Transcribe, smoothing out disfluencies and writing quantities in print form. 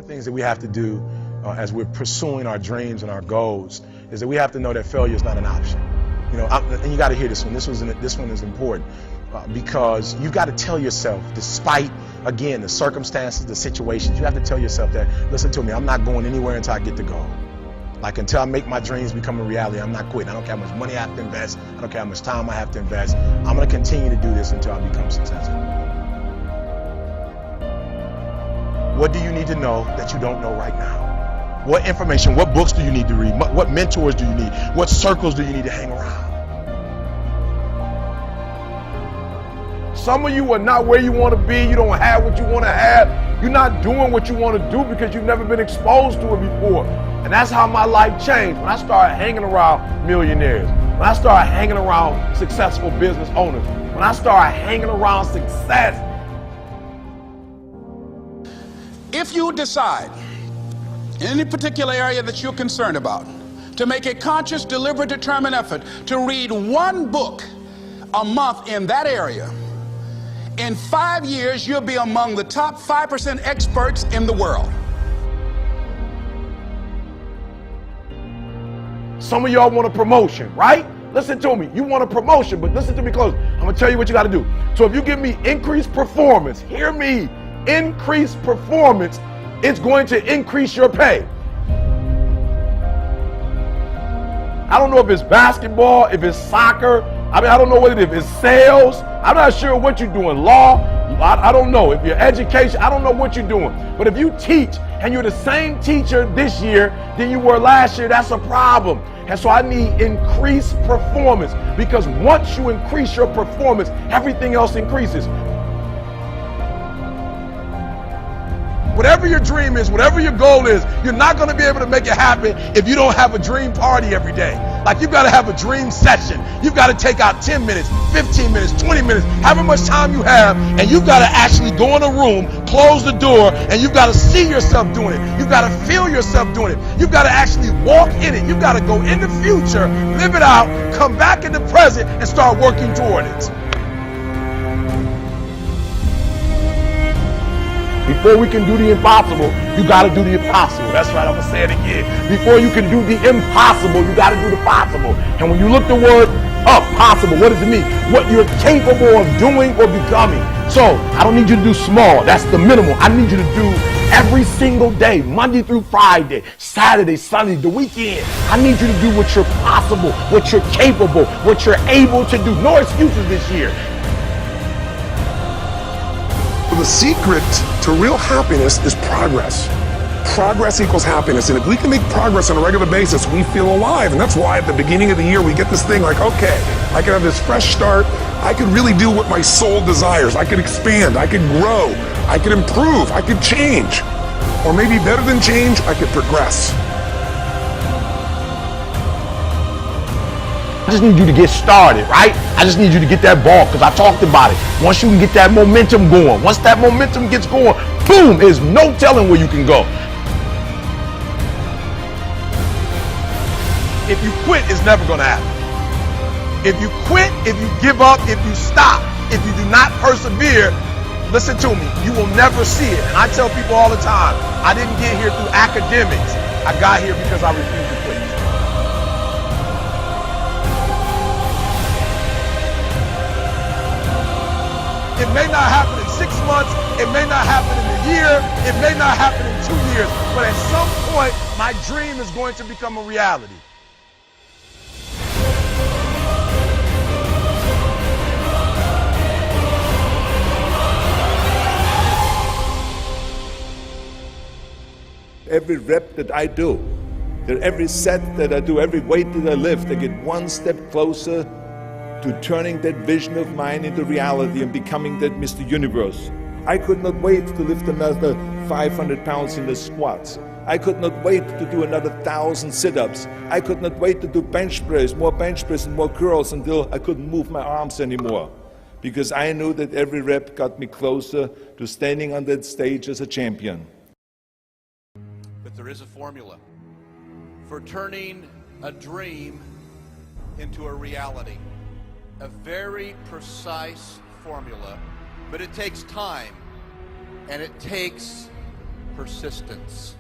of the things that we have to do as we're pursuing our dreams and our goals is that we have to know that failure is not an option. You know, and you got to hear this one. This one is important because you've got to tell yourself, despite, again, the circumstances, the situations, you have to tell yourself that, listen to me, I'm not going anywhere until I get the goal. Like, until I make my dreams become a reality, I'm not quitting. I don't care how much money I have to invest. I don't care how much time I have to invest. I'm going to continue to do this until I become successful. What do you need to know that you don't know right now? What information, what books do you need to read? What mentors do you need? What circles do you need to hang around? Some of you are not where you want to be. You don't have what you want to have. You're not doing what you want to do because you've never been exposed to it before. And that's how my life changed when I started hanging around millionaires, when I started hanging around successful business owners, when I started hanging around success. If you decide in any particular area that you're concerned about to make a conscious, deliberate, determined effort to read one book a month in that area, in 5 years, you'll be among the top 5% experts in the world. Some of y'all want a promotion, right? Listen to me. You want a promotion, but listen to me close. I'm going to tell you what you got to do. So if you give me increased performance, hear me, increased performance, it's going to increase your pay. I don't know if it's basketball, if it's soccer. I don't know what it is. If it's sales, I'm not sure what you're doing. Law, I don't know. If you're education, I don't know what you're doing. But if you teach and you're the same teacher this year than you were last year, that's a problem. And so I need increased performance, because once you increase your performance, everything else increases. Whatever your dream is, whatever your goal is, you're not going to be able to make it happen if you don't have a dream party every day. Like, you've got to have a dream session. You've got to take out 10 minutes, 15 minutes, 20 minutes, however much time you have, and you've got to actually go in a room, close the door, and you've got to see yourself doing it. You've got to feel yourself doing it. You've got to actually walk in it. You've got to go in the future, live it out, come back in the present, and start working toward it. Before we can do the impossible, you got to do the impossible. That's right, I'm going to say it again. Before you can do the impossible, you got to do the possible. And when you look the word up, possible, what does it mean? What you're capable of doing or becoming. So I don't need you to do small. That's the minimal. I need you to do every single day, Monday through Friday, Saturday, Sunday, the weekend. I need you to do what you're possible, what you're capable, what you're able to do. No excuses this year. The secret to real happiness is progress. Progress equals happiness, and if we can make progress on a regular basis, we feel alive. And that's why at the beginning of the year we get this thing like, okay, I can have this fresh start. I can really do what my soul desires. I can expand, I can grow, I can improve, I can change. Or maybe better than change, I can progress. I just need you to get started, right? I just need you to get that ball, because I talked about it. Once you can get that momentum going, once that momentum gets going, boom, there's no telling where you can go. If you quit, it's never going to happen. If you quit, if you give up, if you stop, if you do not persevere, listen to me, you will never see it. And I tell people all the time, I didn't get here through academics. I got here because I refused to quit. It may not happen in 6 months, it may not happen in a year, it may not happen in 2 years, but at some point, my dream is going to become a reality. Every rep that I do, every set that I do, every weight that I lift, I get one step closer to turning that vision of mine into reality and becoming that Mr. Universe. I could not wait to lift another 500 pounds in the squats. I could not wait to do another 1,000 sit-ups. I could not wait to do bench press and more curls until I couldn't move my arms anymore. Because I knew that every rep got me closer to standing on that stage as a champion. But there is a formula for turning a dream into a reality. A very precise formula, but it takes time and it takes persistence.